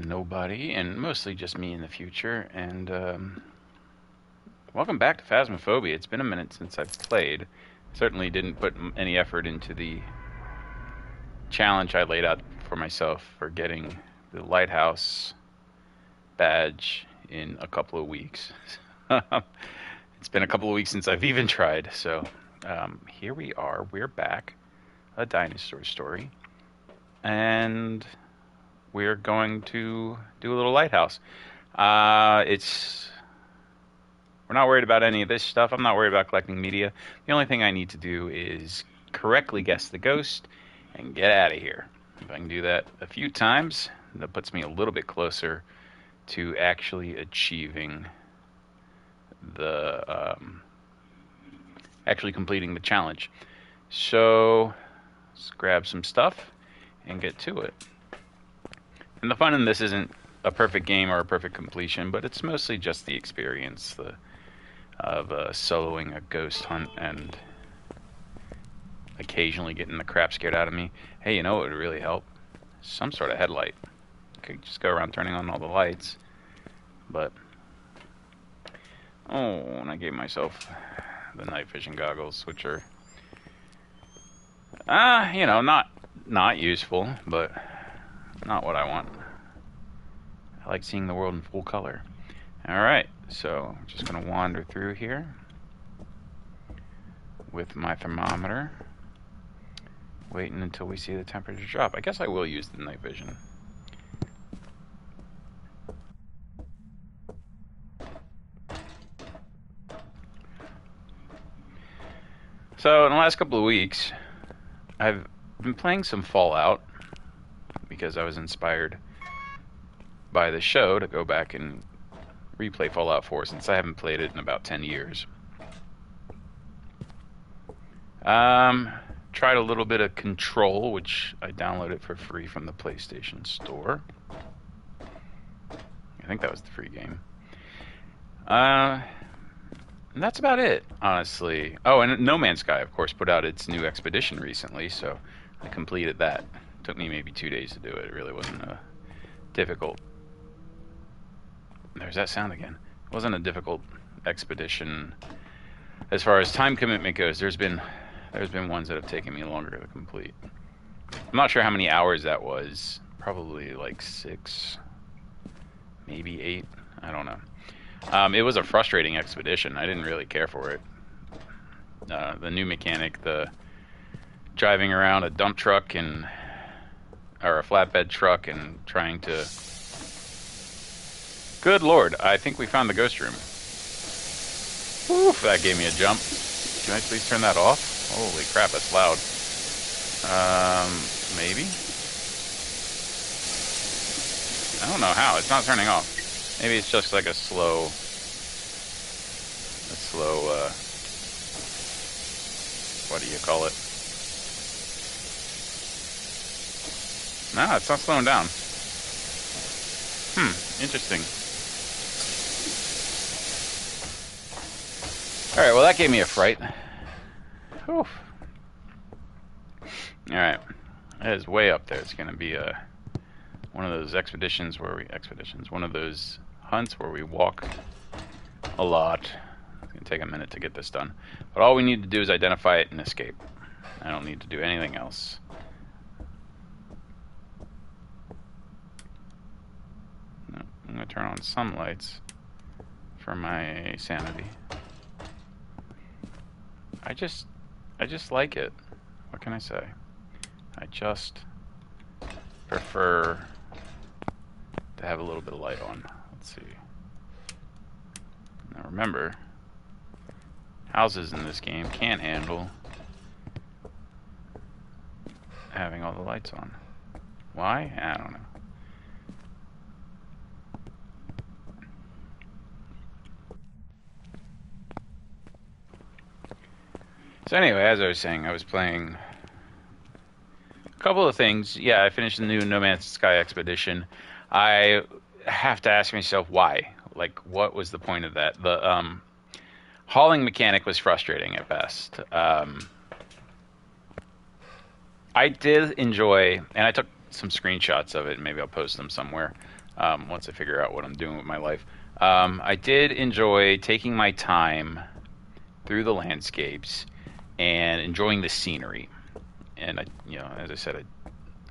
nobody, and mostly just me in the future. And welcome back to Phasmophobia. It's been a minute since I've played. Certainly didn't put any effort into the challenge I laid out for myself for getting the Lighthouse badge in a couple of weeks. It's been a couple of weeks since I've even tried, so here we are. We're back. A dinosaur story. And we're going to do a little Lighthouse. We're not worried about any of this stuff. I'm not worried about collecting media. The only thing I need to do is correctly guess the ghost and get out of here. If I can do that a few times, that puts me a little bit closer to actually achieving actually completing the challenge. So let's grab some stuff and get to it. And the fun in this isn't a perfect game or a perfect completion, but it's mostly just the experience of soloing a ghost hunt and occasionally getting the crap scared out of me. Hey, you know what would really help? Some sort of headlight. I could just go around turning on all the lights. But, and I gave myself the night vision goggles, which are, not useful, but not what I want. I like seeing the world in full color. Alright, so I'm just going to wander through here with my thermometer, waiting until we see the temperature drop. I guess I will use the night vision. So in the last couple of weeks, I've been playing some Fallout because I was inspired by the show to go back and replay Fallout 4 since I haven't played it in about 10 years. Tried a little bit of Control, which I downloaded for free from the PlayStation Store. I think that was the free game. And that's about it, honestly. Oh, and No Man's Sky, of course, put out its new expedition recently, so I completed that. It took me maybe 2 days to do it. It really wasn't difficult. There's that sound again. It wasn't a difficult expedition as far as time commitment goes. There's been ones that have taken me longer to complete. I'm not sure how many hours that was. Probably like 6, maybe 8. I don't know. It was a frustrating expedition. I didn't really care for it. The new mechanic, the driving around a dump truck or a flatbed truck and trying to... Good Lord, I think we found the ghost room. Oof, that gave me a jump. Can I please turn that off? Holy crap, that's loud. Maybe? I don't know how. It's not turning off. Maybe it's just like a slow, what do you call it? No, it's not slowing down. Interesting. Alright, well that gave me a fright. Whew. Alright. That is way up there. It's going to be one of those one of those hunts where we walk a lot. It's going to take a minute to get this done. But all we need to do is identify it and escape. I don't need to do anything else. No, I'm going to turn on some lights for my sanity. I just like it. What can I say? I just prefer to have a little bit of light on. Let's see. Now remember, houses in this game can't handle having all the lights on. Why? I don't know. So anyway, as I was saying, I was playing a couple of things. Yeah, I finished the new No Man's Sky expedition. I have to ask myself why. Like, what was the point of that? The hauling mechanic was frustrating at best. I did enjoy, and I took some screenshots of it, and maybe I'll post them somewhere once I figure out what I'm doing with my life. I did enjoy taking my time through the landscapes and enjoying the scenery. And as I said, I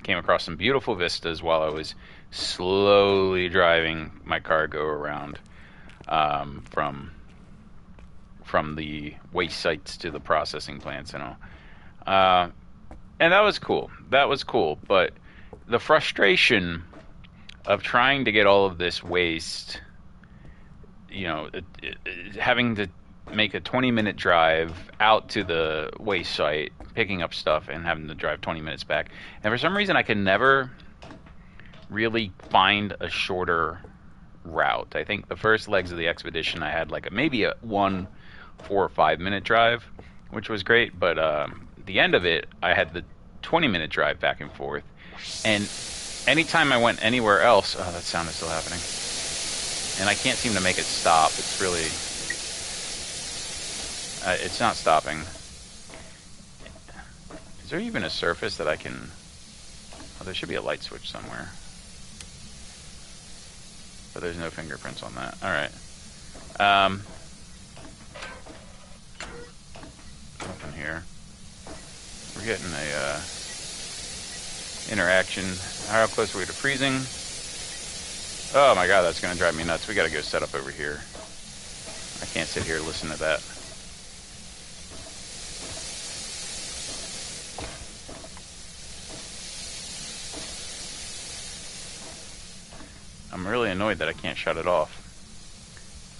came across some beautiful vistas while I was slowly driving my cargo around from the waste sites to the processing plants and all. And that was cool. That was cool. But the frustration of trying to get all of this waste, having to make a 20-minute drive out to the waste site, picking up stuff, and having to drive 20 minutes back. And for some reason, I could never really find a shorter route. I think the first legs of the expedition, I had maybe a 1 4 or 5 minute drive, which was great. But the end of it, I had the 20-minute drive back and forth. And anytime I went anywhere else, oh, that sound is still happening. And I can't seem to make it stop. It's really... it's not stopping. Is there even a surface that I can... Oh, there should be a light switch somewhere. But there's no fingerprints on that. Alright. Nothing here. We're getting a interaction. How close are we to freezing? Oh my god, that's going to drive me nuts. We got to go set up over here. I can't sit here and listen to that. I'm really annoyed that I can't shut it off.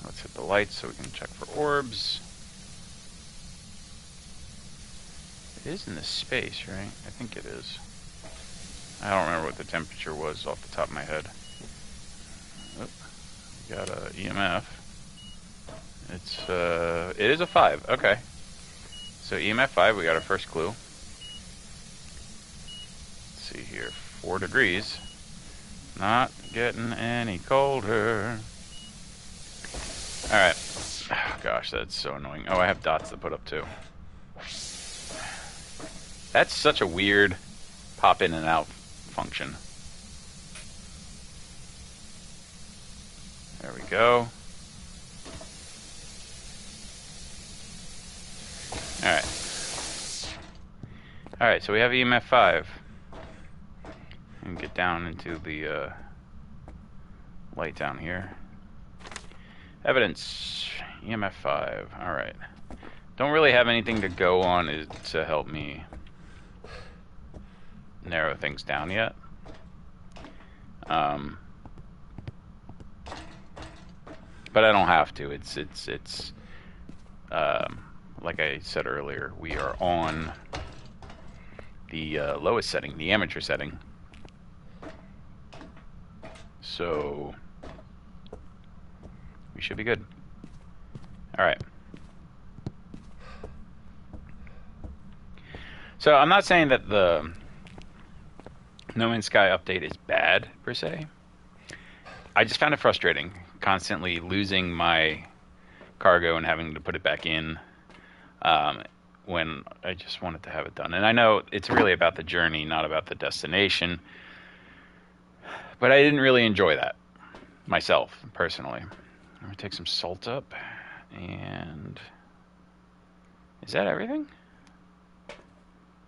Let's hit the lights so we can check for orbs. It is in this space, right? I think it is. I don't remember what the temperature was off the top of my head. Oh, we got a EMF. It is a 5. Okay. So EMF 5, we got our first clue. Let's see here. 4 degrees. Not getting any colder. Alright. Oh, gosh, that's so annoying. Oh, I have dots to put up too. That's such a weird pop in and out function. There we go. Alright, so we have EMF 5. And get down into the light down here. Evidence, EMF 5. Alright. Don't really have anything to go on to help me narrow things down yet. But I don't have to. It's like I said earlier, we are on the lowest setting, the amateur setting. So we should be good. Alright. So I'm not saying that the No Man's Sky update is bad, per se. I just found it frustrating, constantly losing my cargo and having to put it back in when I just wanted to have it done. And I know it's really about the journey, not about the destination. But I didn't really enjoy that myself, personally. I'm going to take some salt up. And is that everything?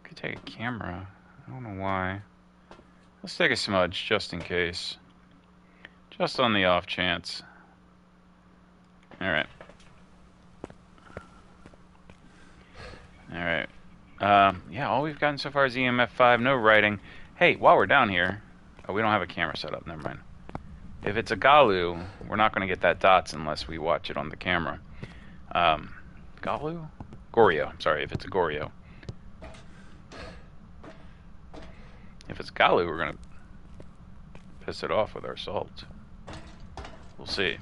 Could take a camera. I don't know why. Let's take a smudge just in case. Just on the off chance. Alright. Alright. Yeah, all we've gotten so far is EMF 5, no writing. Hey, while we're down here... Oh, we don't have a camera set up, never mind. If it's a Galu, we're not going to get that dots unless we watch it on the camera. Galu? Goryo, I'm sorry, if it's a Goryo. If it's Galu, we're going to piss it off with our salt. We'll see.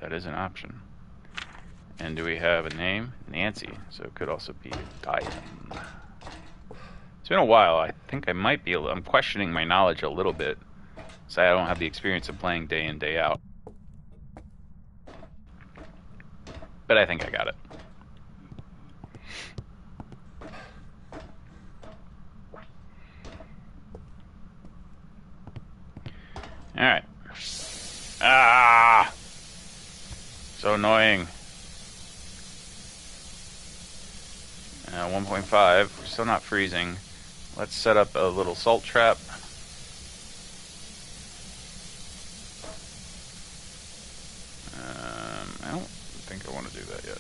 That is an option. And do we have a name? Nancy, so it could also be Diane. It's been a while. I think I might be I'm questioning my knowledge a little bit. So I don't have the experience of playing day in, day out. But I think I got it. Alright. Ah! So annoying. 1.5. We're still not freezing. Let's set up a little salt trap. I don't think I want to do that yet.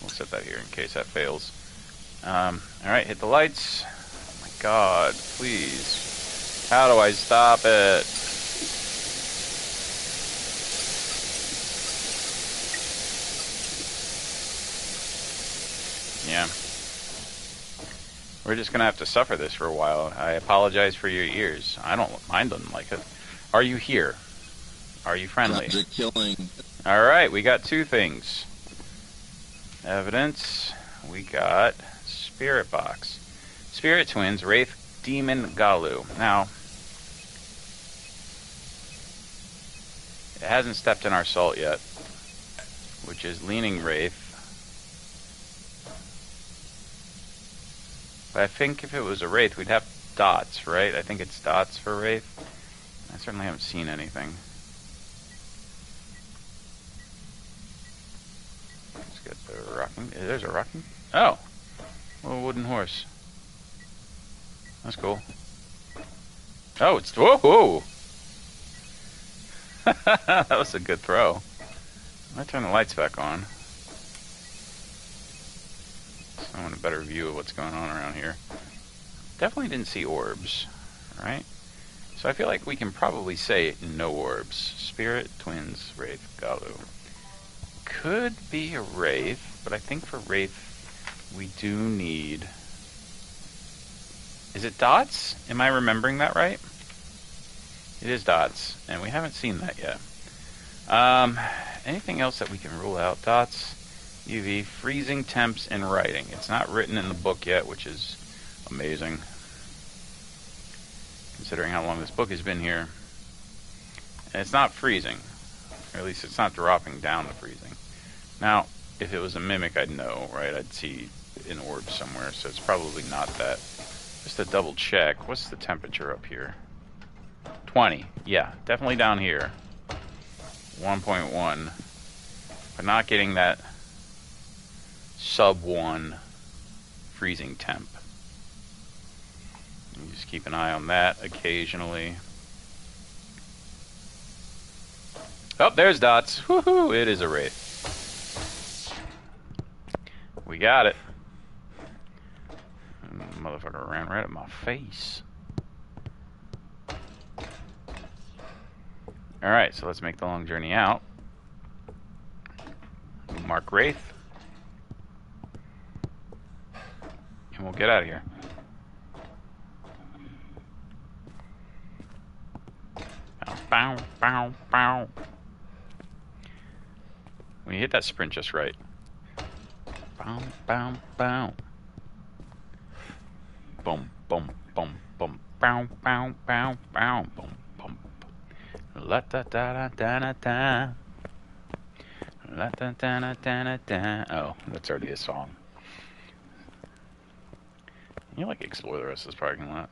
We'll set that here in case that fails. Alright, hit the lights. Oh my god, please. How do I stop it? Yeah. We're just gonna have to suffer this for a while. I apologize for your ears. I don't mind them like it. Are you here? Are you friendly? Killing. Alright, we got two things. Evidence. We got Spirit Box. Spirit Twins, Wraith, Demon, Galu. Now, it hasn't stepped in our salt yet, which is Leaning Wraith. But I think if it was a Wraith, we'd have dots, right? I think it's dots for Wraith. I certainly haven't seen anything. Let's get the rocking. There's a rocking. Oh! A wooden horse. That's cool. Oh, it's... Whoa! Whoa. That was a good throw. I turn the lights back on. So I want a better view of what's going on around here. Definitely didn't see orbs, right? So I feel like we can probably say no orbs. Spirit, Twins, Wraith, Galu. Could be a Wraith, but I think for Wraith we do need... Is it dots? Am I remembering that right? It is dots, and we haven't seen that yet. Anything else that we can rule out? Dots, UV, freezing temps, and writing. It's not written in the book yet, which is amazing, considering how long this book has been here. And it's not freezing, or at least it's not dropping down to freezing. Now, if it was a mimic, I'd know, right? I'd see an orb somewhere, so it's probably not that. Just to double check, what's the temperature up here? 20. Yeah, definitely down here. 1.1. But not getting that sub 1 freezing temp. You just keep an eye on that occasionally. Oh, there's dots. Woohoo! It is a Wraith. We got it. Motherfucker ran right at my face. Alright, so let's make the long journey out. Mark Wraith. And we'll get out of here. Bow, bow, bow. When you hit that sprint just right. Bow, bow, bow. Boom, boom, boom, boom. Bow, bow, bow, bow, boom, boom. La da da da da da da. La da da da da da. Oh, that's already a song. You like explore the rest of this parking lot?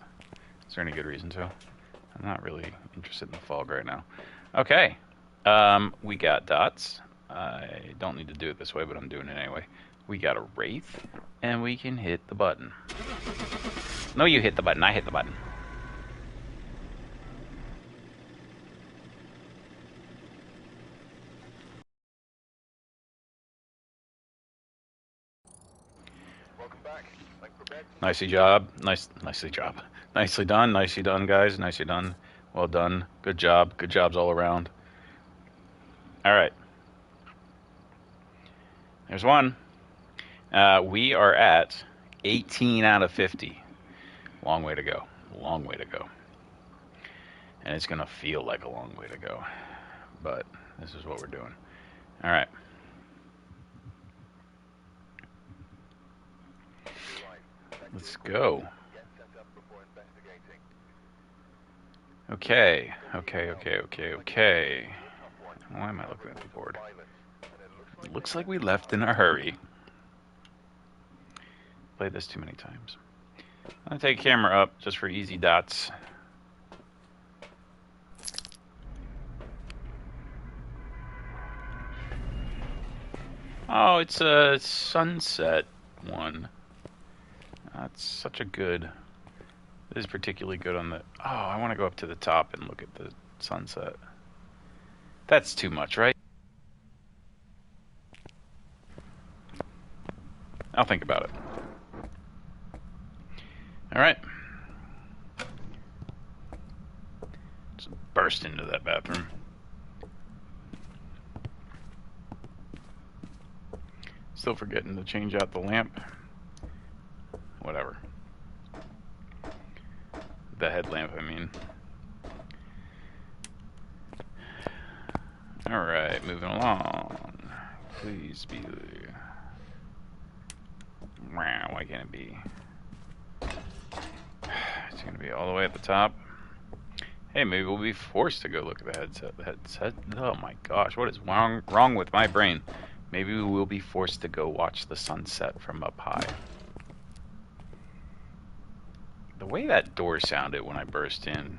Is there any good reason to? I'm not really interested in the fog right now. Okay. We got dots. I don't need to do it this way, but I'm doing it anyway. We got a Wraith, and we can hit the button. No, you hit the button. I hit the button. Nicely job. Nicely job. Nicely done. Nicely done, guys. Nicely done. Well done. Good job. Good jobs all around. All right. There's one. We are at 18 out of 50. Long way to go. Long way to go. And it's going to feel like a long way to go. But this is what we're doing. All right. Let's go. Okay. Why am I looking at the board? It looks like we left in a hurry. Played this too many times. I'm going to take camera up just for easy dots. Oh, it's a sunset one. That's such a good. It is particularly good on the. Oh, I want to go up to the top and look at the sunset. That's too much, right? I'll think about it. All right. Just burst into that bathroom. Still forgetting to change out the lamp. Whatever. The headlamp, I mean. Alright, moving along. Please be there. Wow, why can't it be? It's gonna be all the way at the top. Hey, maybe we'll be forced to go look at the headset. The headset? Oh my gosh, what is wrong with my brain? Maybe we will be forced to go watch the sunset from up high. The way that door sounded when I burst in.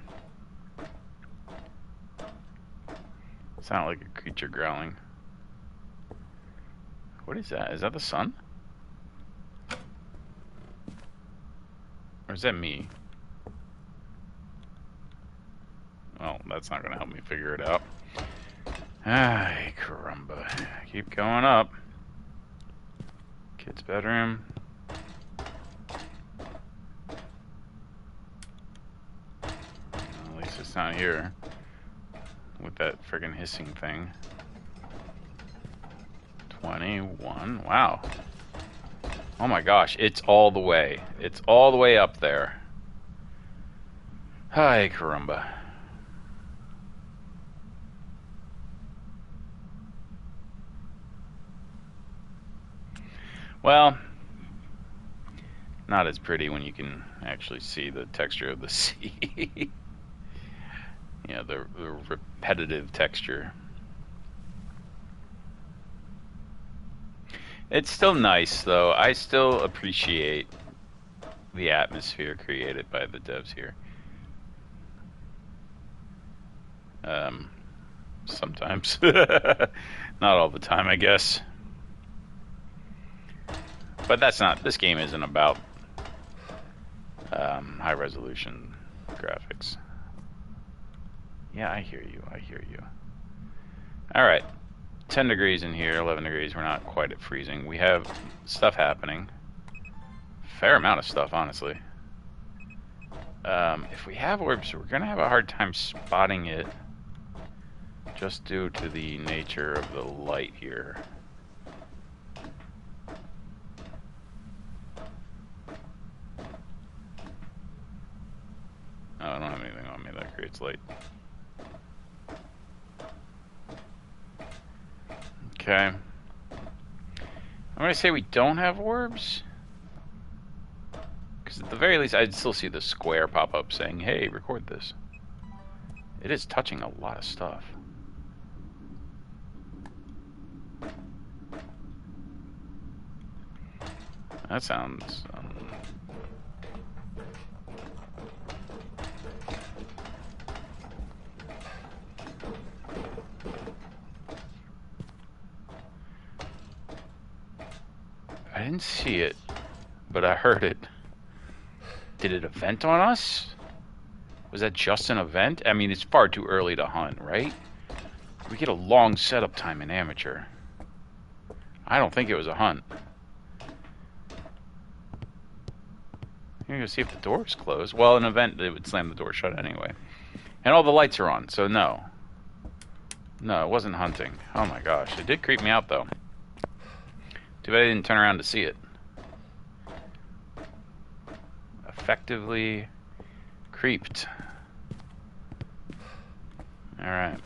Sounded like a creature growling. What is that? Is that the sun? Or is that me? Well, that's not going to help me figure it out. Ay, caramba. Keep going up. Kid's bedroom. At least it's not here. With that friggin' hissing thing. 21. Wow. Oh my gosh, it's all the way. It's all the way up there. Hi, caramba. Well, not as pretty when you can actually see the texture of the sea. You know, the repetitive texture. It's still nice, though. I still appreciate the atmosphere created by the devs here. Sometimes. Not all the time, I guess. But that's not... This game isn't about high-resolution graphics. Yeah, I hear you. I hear you. All right. 10 degrees in here, 11 degrees. We're not quite at freezing. We have stuff happening. Fair amount of stuff, honestly. If we have orbs, we're going to have a hard time spotting it just due to the nature of the light here. Oh, I don't have anything on me that creates light. Okay. I'm going to say we don't have orbs. Because at the very least, I'd still see the square pop up saying, hey, record this. It is touching a lot of stuff. That sounds... I didn't see it, but I heard it. Did it event on us? Was that just an event? I mean, it's far too early to hunt, right? We get a long setup time in amateur. I don't think it was a hunt. I'm gonna see if the door's closed. Well, an event, it would slam the door shut anyway. And all the lights are on, so no. No, it wasn't hunting. Oh my gosh, it did creep me out though. Too bad I didn't turn around to see it. Effectively creeped. Alright.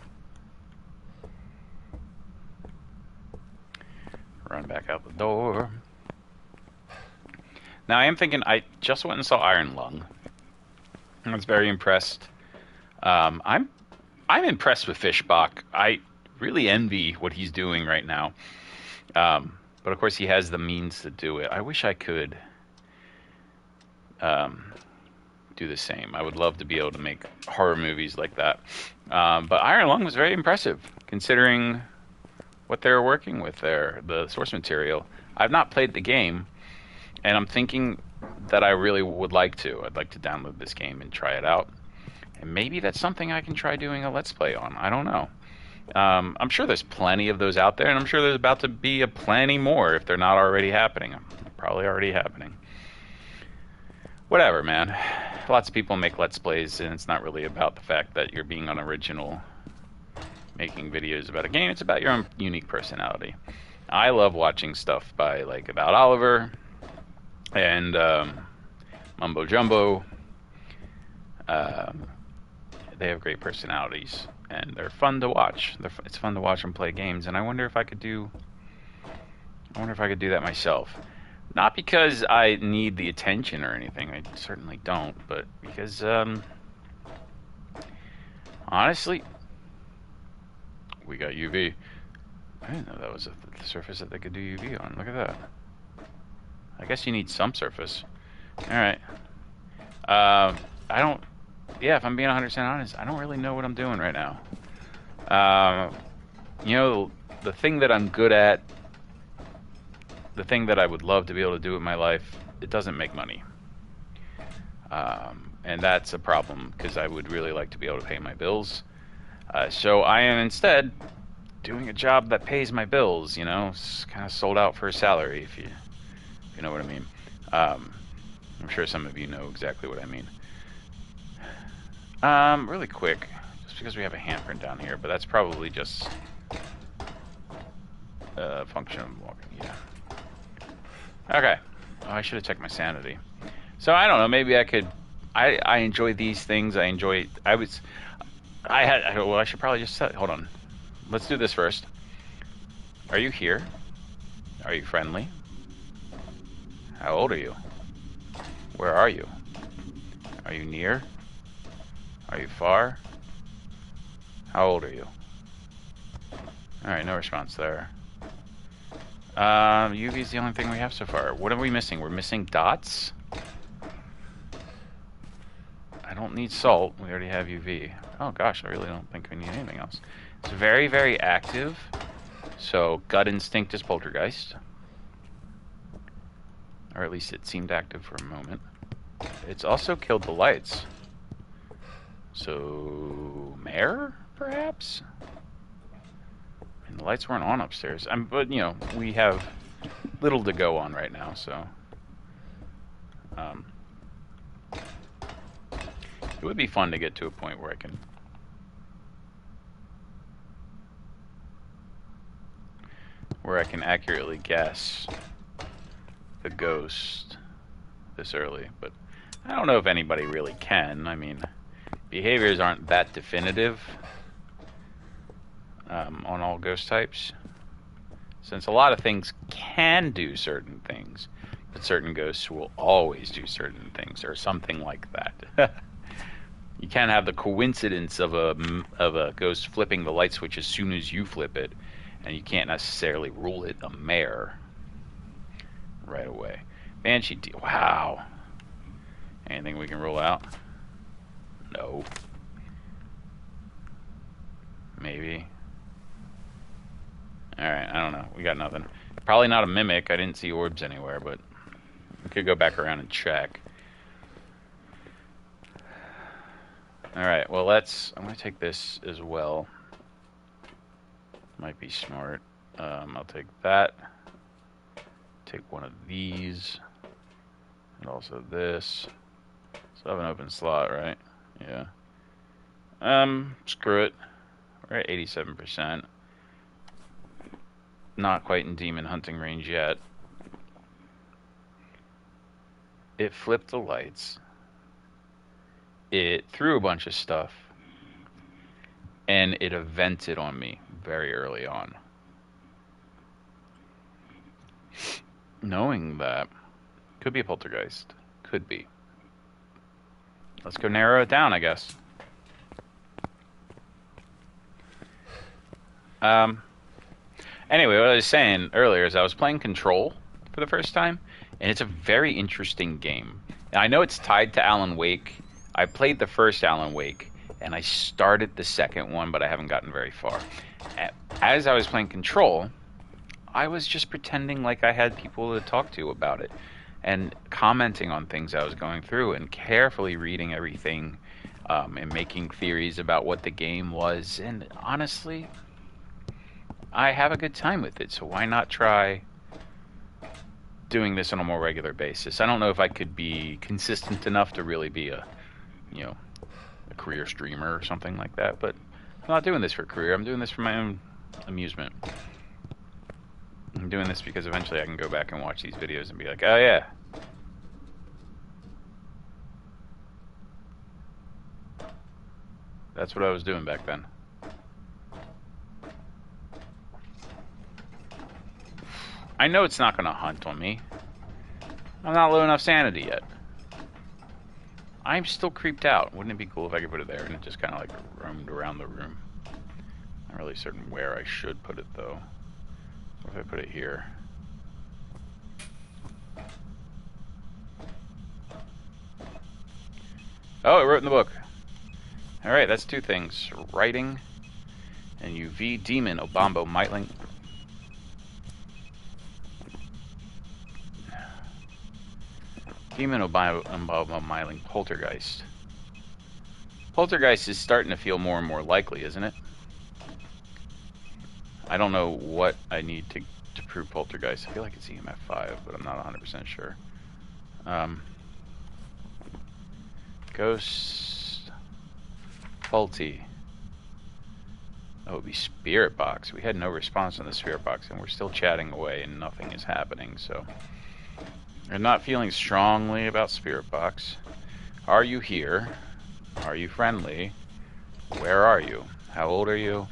Run back out the door. Now I am thinking, I just went and saw Iron Lung. I was very impressed. I'm impressed with Fishbach. I really envy what he's doing right now. But of course he has the means to do it. I wish I could do the same. I would love to be able to make horror movies like that. But Iron Lung was very impressive, considering what they're working with there, the source material. I've not played the game, and I'm thinking that I really would like to. I'd like to download this game and try it out. And maybe that's something I can try doing a Let's Play on. I don't know. I'm sure there's plenty of those out there, and I'm sure there's about to be a plenty more if they're not already happening. Probably already happening. Whatever, man. Lots of people make Let's Plays, and it's not really about the fact that you're being unoriginal making videos about a game. It's about your own unique personality. I love watching stuff by, like, About Oliver and Mumbo Jumbo. They have great personalities, and they're fun to watch. It's fun to watch them play games, and I wonder if I could do that myself. Not because I need the attention or anything. I certainly don't, but because honestly, we got UV. I didn't know that was a surface that they could do UV on. Look at that. I guess you need some surface. Alright. I don't... Yeah, if I'm being 100% honest, I don't really know what I'm doing right now. You know, the thing that I'm good at, the thing that I would love to be able to do with my life, it doesn't make money. And that's a problem, because I would really like to be able to pay my bills. So I am instead doing a job that pays my bills, you know, it's kind of sold out for a salary, if you know what I mean. I'm sure some of you know exactly what I mean. Really quick, just because we have a handprint down here, but that's probably just a function of walking, yeah. Okay. Oh, I should have checked my sanity. So, I don't know, maybe I could... I enjoy these things, I should probably just set... Hold on. Let's do this first. Are you here? Are you friendly? How old are you? Where are you? Are you near? Are you far? How old are you? Alright, no response there. UV is the only thing we have so far. What are we missing? We're missing dots? I don't need salt. We already have UV. Oh gosh, I really don't think we need anything else. It's very, very active. So, gut instinct is poltergeist. Or at least it seemed active for a moment. It's also killed the lights. So, mare, perhaps? And the lights weren't on upstairs. But, you know, we have little to go on right now, so... it would be fun to get to a point where I can accurately guess the ghost this early, but I don't know if anybody really can. I mean, behaviors aren't that definitive on all ghost types, since a lot of things can do certain things, but certain ghosts will always do certain things, or something like that. You can't have the coincidence of a ghost flipping the light switch as soon as you flip it, and you can't necessarily rule it a mare right away. Banshee, wow. Anything we can rule out? No. Maybe. Alright, I don't know. We got nothing. Probably not a mimic. I didn't see orbs anywhere, but we could go back around and check. Alright, well I'm going to take this as well. Might be smart. I'll take that. Take one of these. And also this. So I have an open slot, right? Yeah. Screw it. We're at 87%. Not quite in demon hunting range yet. It flipped the lights. It threw a bunch of stuff. And it evented on me very early on. Knowing that, could be a poltergeist. Could be. Let's go narrow it down, I guess. Anyway, what I was saying earlier is I was playing Control for the first time, and it's a very interesting game. And I know it's tied to Alan Wake. I played the first Alan Wake, and I started the second one, but I haven't gotten very far. As I was playing Control, I was just pretending like I had people to talk to about it and commenting on things I was going through and carefully reading everything and making theories about what the game was. And honestly, I have a good time with it, so why not try doing this on a more regular basis? I don't know if I could be consistent enough to really be a career streamer or something like that, but I'm not doing this for a career. I'm doing this for my own amusement. I'm doing this because eventually I can go back and watch these videos and be like, oh yeah, that's what I was doing back then. I know it's not going to hunt on me. I'm not low enough sanity yet. I'm still creeped out. Wouldn't it be cool if I could put it there and it just kind of like roamed around the room? Not really certain where I should put it though. What if I put it here? Oh, it wrote in the book. Alright, that's two things. Writing and UV Demon Obambo Mitling. Demon Obambo Mitling Poltergeist. Poltergeist is starting to feel more and more likely, isn't it? I don't know what I need to prove Poltergeist. I feel like it's EMF 5, but I'm not 100% sure. Ghost... Faulty. Oh, it would be Spirit Box. We had no response on the Spirit Box, and we're still chatting away, and nothing is happening, so... I'm not feeling strongly about Spirit Box. Are you here? Are you friendly? Where are you? How old are you?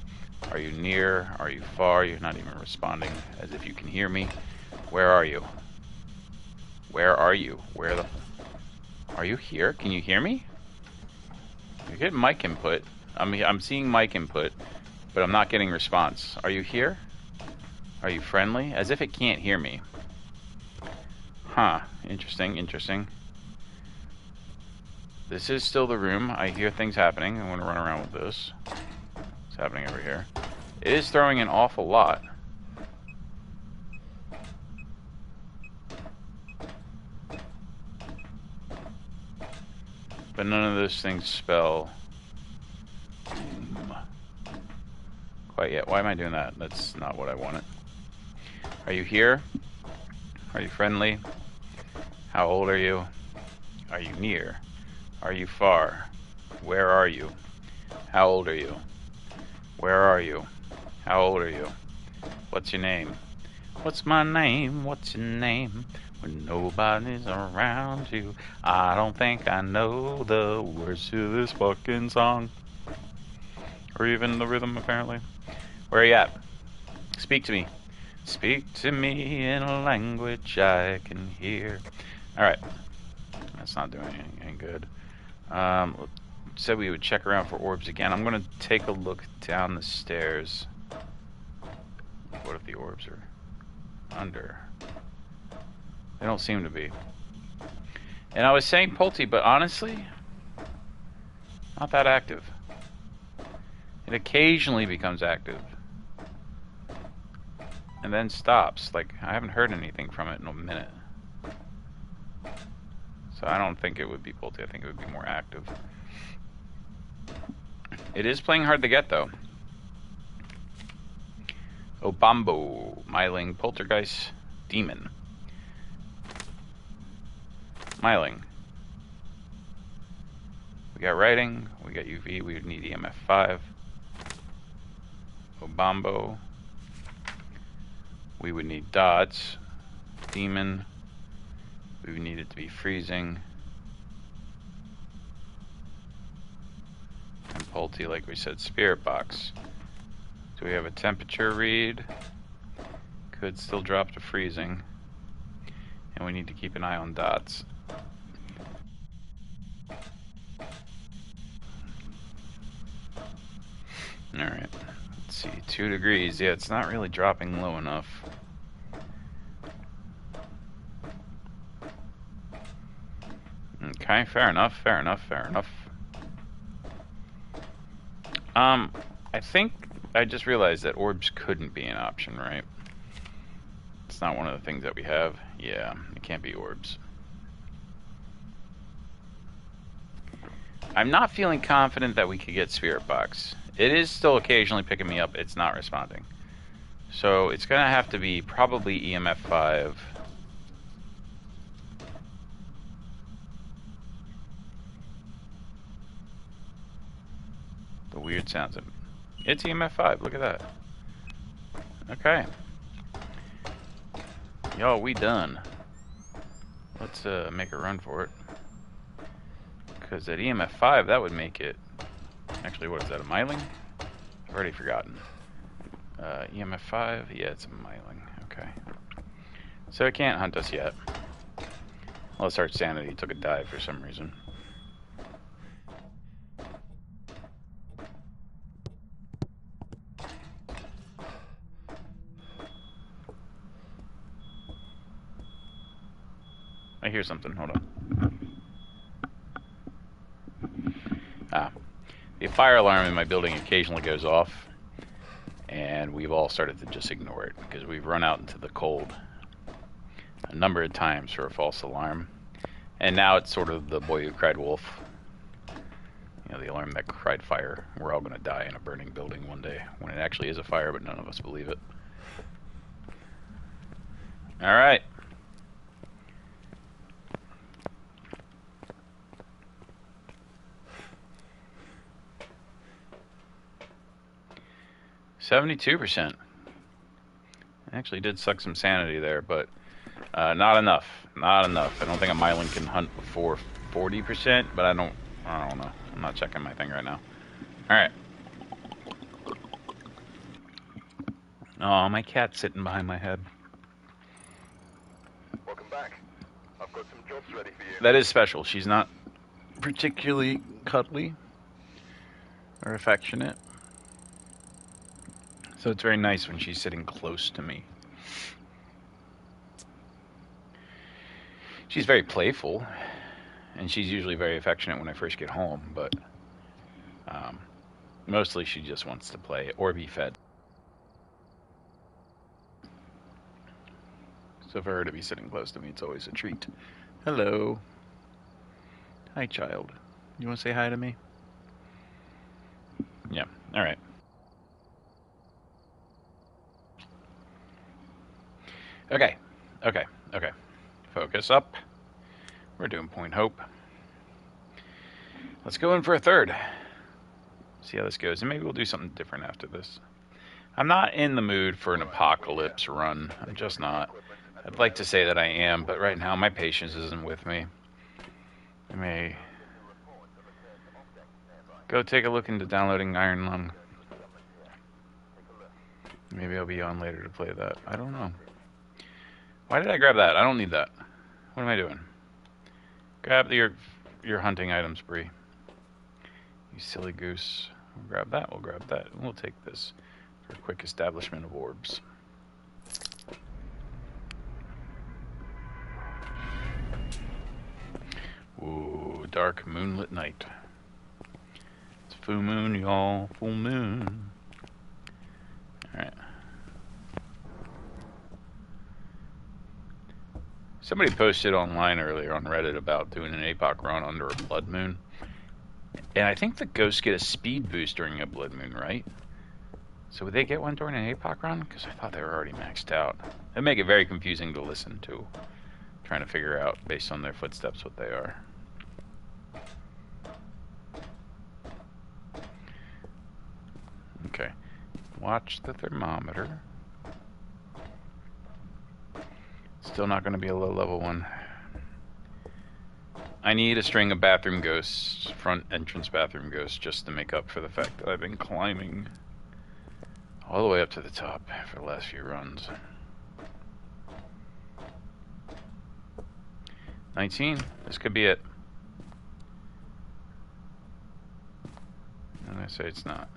Are you near? Are you far? You're not even responding as if you can hear me. Where are you? Where are you? Where the... Are you here? Can you hear me? You're getting mic input. I'm seeing mic input, but I'm not getting response. Are you here? Are you friendly? As if it can't hear me. Huh. Interesting, interesting. This is still the room. I hear things happening. I'm going to run around with this. What's happening over here? It is throwing an awful lot. But none of those things spell doom quite yet. Why am I doing that? That's not what I wanted. Are you here? Are you friendly? How old are you? Are you near? Are you far? Where are you? How old are you? Where are you? How old are you? What's your name? What's my name? What's your name? When nobody's around you, I don't think I know the words to this fucking song. Or even the rhythm, apparently. Where are you at? Speak to me. Speak to me in a language I can hear. Alright. That's not doing anything good. Said we would check around for orbs again. I'm going to take a look down the stairs. What if the orbs are under? They don't seem to be. And I was saying Polty, but honestly, not that active. It occasionally becomes active. And then stops. Like, I haven't heard anything from it in a minute. So I don't think it would be Polty. I think it would be more active. It is playing hard to get, though. Obambo, Myling, Poltergeist, Demon. Myling. We got writing, we got UV, we would need EMF 5. Obambo. We would need dots. Demon. We would need it to be freezing. And Polty, like we said, Spirit Box. So we have a temperature read. Could still drop to freezing. And we need to keep an eye on dots. Alright, let's see, 2 degrees. Yeah, it's not really dropping low enough. Okay, fair enough, fair enough, fair enough. I think I just realized that orbs couldn't be an option, right? It's not one of the things that we have. Yeah, it can't be orbs. I'm not feeling confident that we could get Spirit Box. It is still occasionally picking me up. It's not responding. So it's going to have to be probably EMF 5. The weird sounds of it. It's EMF 5. Look at that. Okay. Y'all, we done. Let's make a run for it. Because at EMF 5, that would make it... Actually, what is that, a miling? I've already forgotten. EMF 5, yeah, it's a miling. Okay. So it can't hunt us yet. Unless our sanity took a dive for some reason. I hear something, hold on. The fire alarm in my building occasionally goes off, and we've all started to just ignore it because we've run out into the cold a number of times for a false alarm. And now it's sort of the boy who cried wolf. You know, the alarm that cried fire. We're all going to die in a burning building one day when it actually is a fire, but none of us believe it. All right. %. Actually did suck some sanity there, but not enough. Not enough. I don't think a myelin can hunt before 40%, but I don't know. I'm not checking my thing right now. All right. Oh, my cat's sitting behind my head. Welcome back. I've got some jobs ready for you. That is special. She's not particularly cuddly or affectionate. So it's very nice when she's sitting close to me. She's very playful, and she's usually very affectionate when I first get home, but mostly she just wants to play or be fed. So for her to be sitting close to me, it's always a treat. Hello. Hi, child. You want to say hi to me? Yeah, all right. Okay. Focus up. We're doing Point Hope. Let's go in for a third. See how this goes. And maybe we'll do something different after this. I'm not in the mood for an apocalypse run. I'm just not. I'd like to say that I am, but right now my patience isn't with me. I may go take a look into downloading Iron Lung. Maybe I'll be on later to play that. I don't know. Why did I grab that? I don't need that. What am I doing? Grab your hunting items, Bree. You silly goose. We'll grab that. We'll grab that. And we'll take this for a quick establishment of orbs. Ooh, dark moonlit night. It's full moon, y'all. Full moon. Alright. Somebody posted online earlier on Reddit about doing an APOC run under a blood moon. And I think the ghosts get a speed boost during a blood moon, right? So would they get one during an APOC run? Because I thought they were already maxed out. It'd make it very confusing to listen to. Trying to figure out, based on their footsteps, what they are. Okay. Watch the thermometer. Still not going to be a low-level one. I need a string of bathroom ghosts, front entrance bathroom ghosts, just to make up for the fact that I've been climbing all the way up to the top for the last few runs. 19. This could be it. I'm going to say it's not.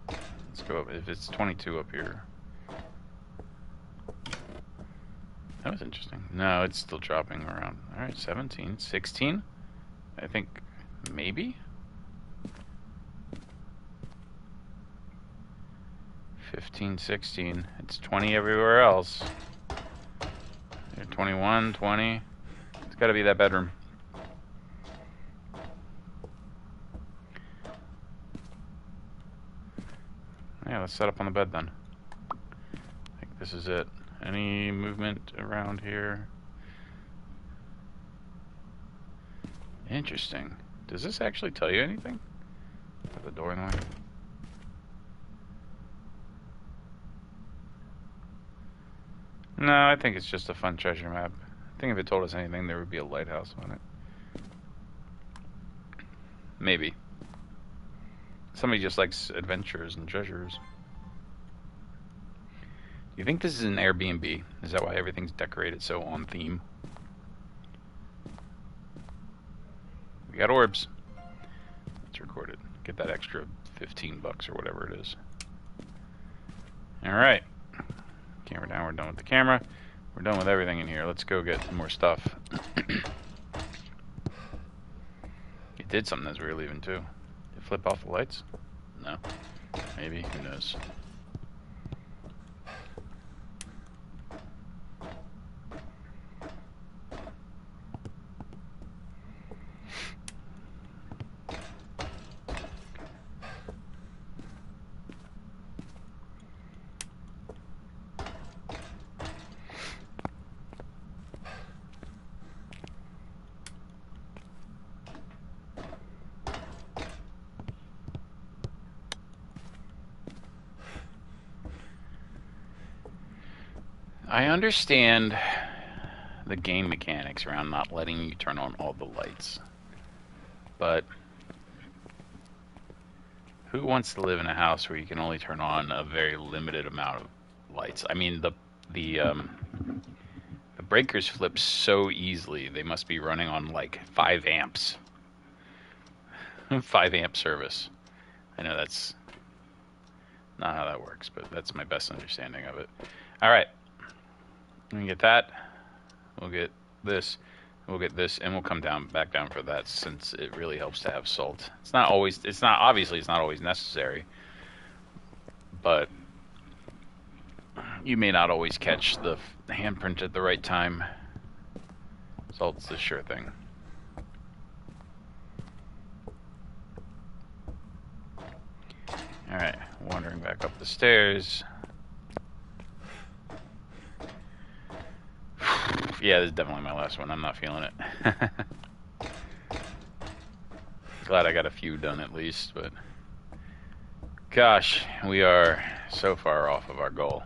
Let's go up. If it's 22 up here. That was interesting. No, it's still dropping around. Alright, 17. 16? I think maybe? 15, 16. It's 20 everywhere else. 21, 20. It's got to be that bedroom. Yeah, let's set up on the bed then. I think this is it. Any movement around here? Interesting. Does this actually tell you anything? Put the door in the way. No, I think it's just a fun treasure map. I think if it told us anything, there would be a lighthouse on it. Maybe. Somebody just likes adventures and treasures. Do you think this is an Airbnb? Is that why everything's decorated so on theme? We got orbs. Let's record it. Get that extra 15 bucks or whatever it is. Alright. Camera down. We're done with the camera. We're done with everything in here. Let's go get more stuff. It did something as we were leaving too. Did it flip off the lights? No. Maybe. Who knows? I understand the game mechanics around not letting you turn on all the lights, but who wants to live in a house where you can only turn on a very limited amount of lights? I mean, the breakers flip so easily. They must be running on like 5 amps. 5 amp service. I know that's not how that works, but that's my best understanding of it. All right. We get that. We'll get this. We'll get this, and we'll come back down for that, since it really helps to have salt. Obviously it's not always necessary, but you may not always catch the handprint at the right time. Salt's the sure thing. All right, wandering back up the stairs. Yeah, this is definitely my last one. I'm not feeling it. Glad I got a few done at least, but gosh, we are so far off of our goal.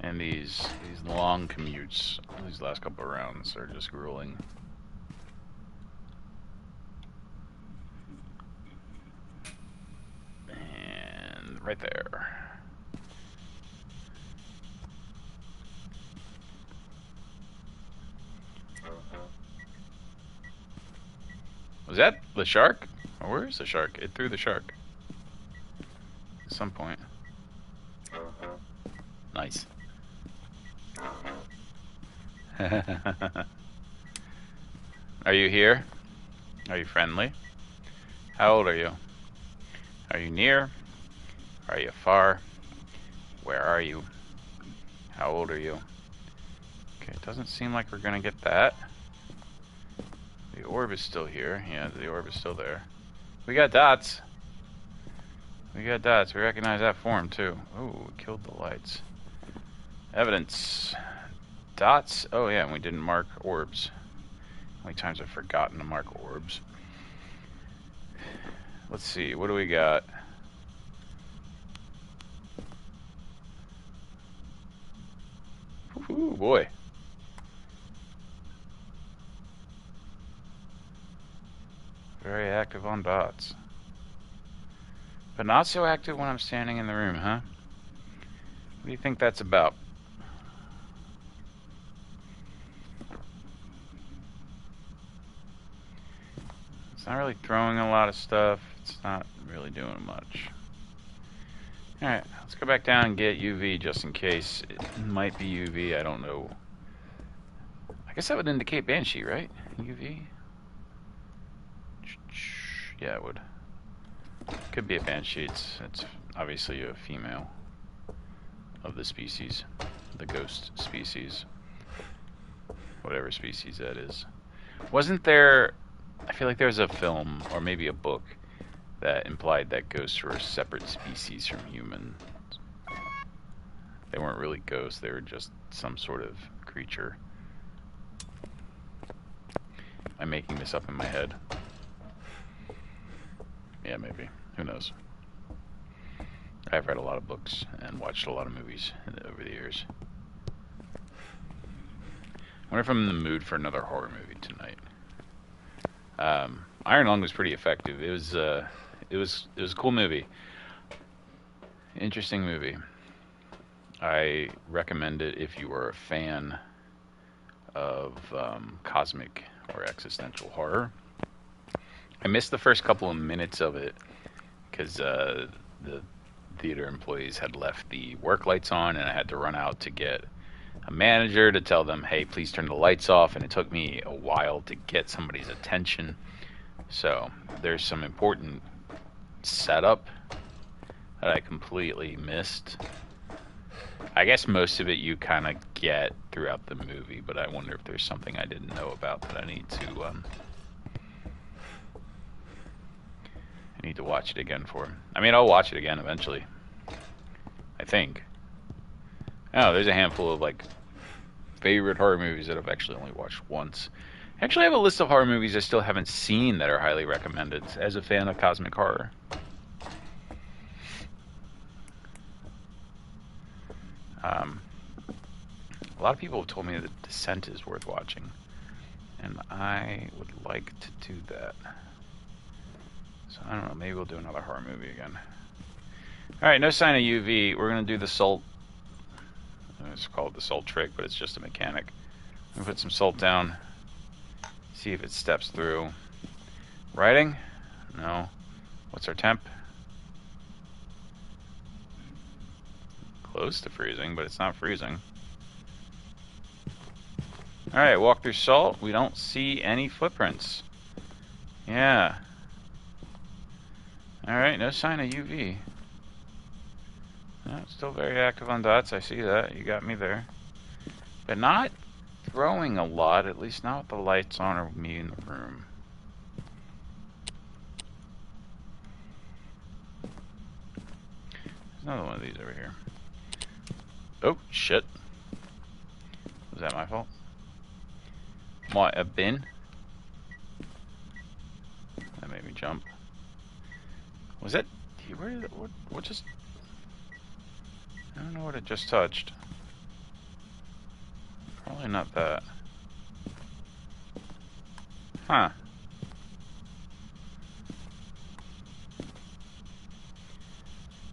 And these long commutes, these last couple of rounds are just grueling. Right there. Was that the shark? Or where is the shark? It threw the shark. At some point. Nice. Are you here? Are you friendly? How old are you? Are you near? Are you far? Where are you? How old are you? Okay, it doesn't seem like we're gonna get that. The orb is still here. Yeah, the orb is still there. We got dots. We got dots. We recognize that form too. Oh, we killed the lights. Evidence. Dots. Oh yeah, and we didn't mark orbs. How many times I've forgotten to mark orbs. Let's see, what do we got? Ooh, boy. Very active on dots. But not so active when I'm standing in the room, huh? What do you think that's about? It's not really throwing a lot of stuff. It's not really doing much. Alright, let's go back down and get UV just in case. It might be UV, I don't know. I guess that would indicate Banshee, right? UV? Yeah, it would. Could be a banshee. It's obviously a female of the species, the ghost species, whatever species that is. Wasn't there? I feel like there was a film or maybe a book that implied that ghosts were a separate species from humans. They weren't really ghosts, they were just some sort of creature. I'm making this up in my head. Yeah, maybe. Who knows? I've read a lot of books and watched a lot of movies over the years. I wonder if I'm in the mood for another horror movie tonight. Iron Lung was pretty effective. It was a cool movie. Interesting movie. I recommend it if you are a fan of cosmic or existential horror. I missed the first couple of minutes of it because the theater employees had left the work lights on, and I had to run out to get a manager to tell them, hey, please turn the lights off, and it took me a while to get somebody's attention. So there's some important setup that I completely missed. I guess most of it you kind of get throughout the movie, but I wonder if there's something I didn't know about that I need to watch it again for. I mean, I'll watch it again eventually, I think. Oh, there's a handful of like favorite horror movies that I've actually only watched once. I actually have a list of horror movies I still haven't seen that are highly recommended as a fan of cosmic horror. A lot of people have told me that Descent is worth watching, and I would like to do that. So I don't know, maybe we'll do another horror movie again. Alright, no sign of UV. We're going to do the salt. It's called the salt trick, but it's just a mechanic. I'm going to put some salt down, see if it steps through. Writing? No. What's our temp? Close to freezing, but it's not freezing. Alright, walk through salt. We don't see any footprints. Yeah. Alright, no sign of UV. No, still very active on dots. I see that. You got me there. But not throwing a lot, at least not with the lights on or me in the room. There's another one of these over here. Oh, shit. Was that my fault? Might have been. That made me jump. Was that... What just... I don't know what it just touched. Probably not that. Huh.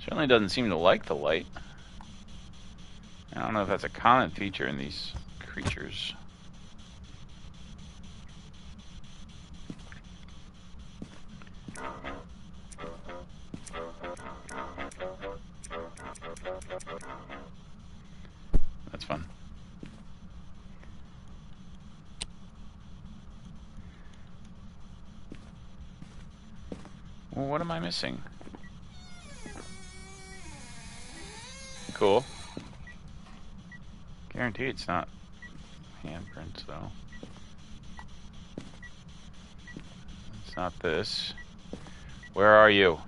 Certainly doesn't seem to like the light. I don't know if that's a common feature in these creatures. That's fun. Well, what am I missing? Cool. Guarantee it's not handprints, though. It's not this. Where are you?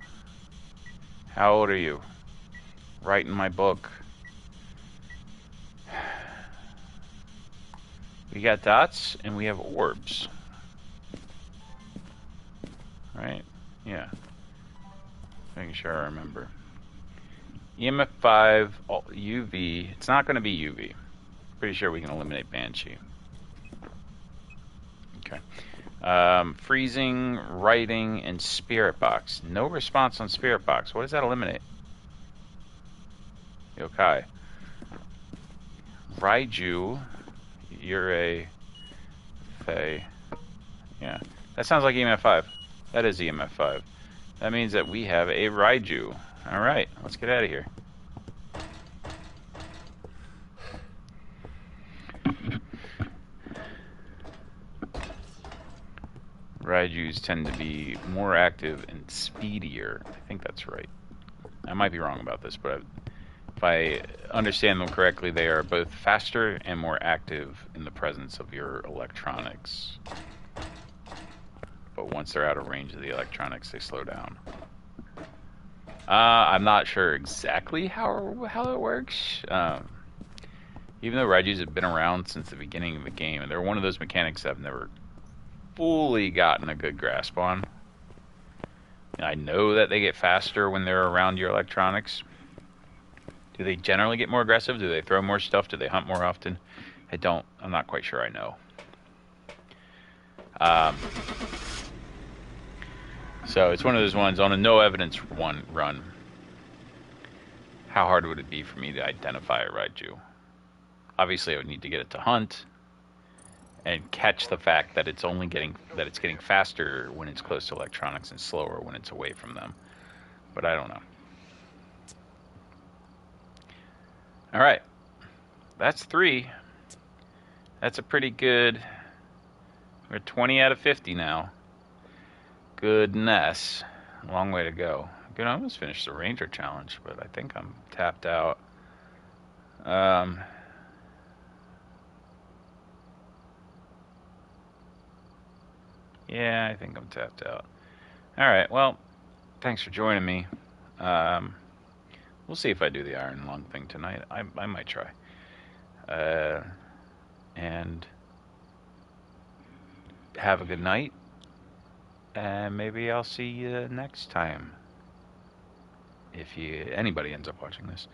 How old are you? Write in my book. We got dots and we have orbs. Right? Yeah. Making sure I remember. EMF 5, UV. It's not going to be UV. Pretty sure we can eliminate Banshee. Okay. Freezing, writing, and Spirit Box. No response on Spirit Box. What does that eliminate? Yokai. Raiju. You're a Fae. Yeah. That sounds like EMF 5. That is EMF 5. That means that we have a Raiju. Alright, let's get out of here. Raijus tend to be more active and speedier. I think that's right. I might be wrong about this, but if I understand them correctly, they are both faster and more active in the presence of your electronics. But once they're out of range of the electronics, they slow down. I'm not sure exactly how it works. Even though Raijus have been around since the beginning of the game, and they're one of those mechanics I've never fully gotten a good grasp on. I know that they get faster when they're around your electronics. Do they generally get more aggressive? Do they throw more stuff? Do they hunt more often? I'm not quite sure I know. So it's one of those ones on a no evidence run. How hard would it be for me to identify a Raiju? Obviously, I would need to get it to hunt and catch the fact that it's getting faster when it's close to electronics and slower when it's away from them. But I don't know. All right, that's 3. That's a pretty good. We're 20 out of 50 now. Goodness, long way to go. I could almost finish the Ranger challenge, but I think I'm tapped out. Yeah, I think I'm tapped out. All right, well, thanks for joining me. We'll see if I do the Iron Lung thing tonight. I might try. And have a good night. And maybe I'll see you next time. If anybody ends up watching this.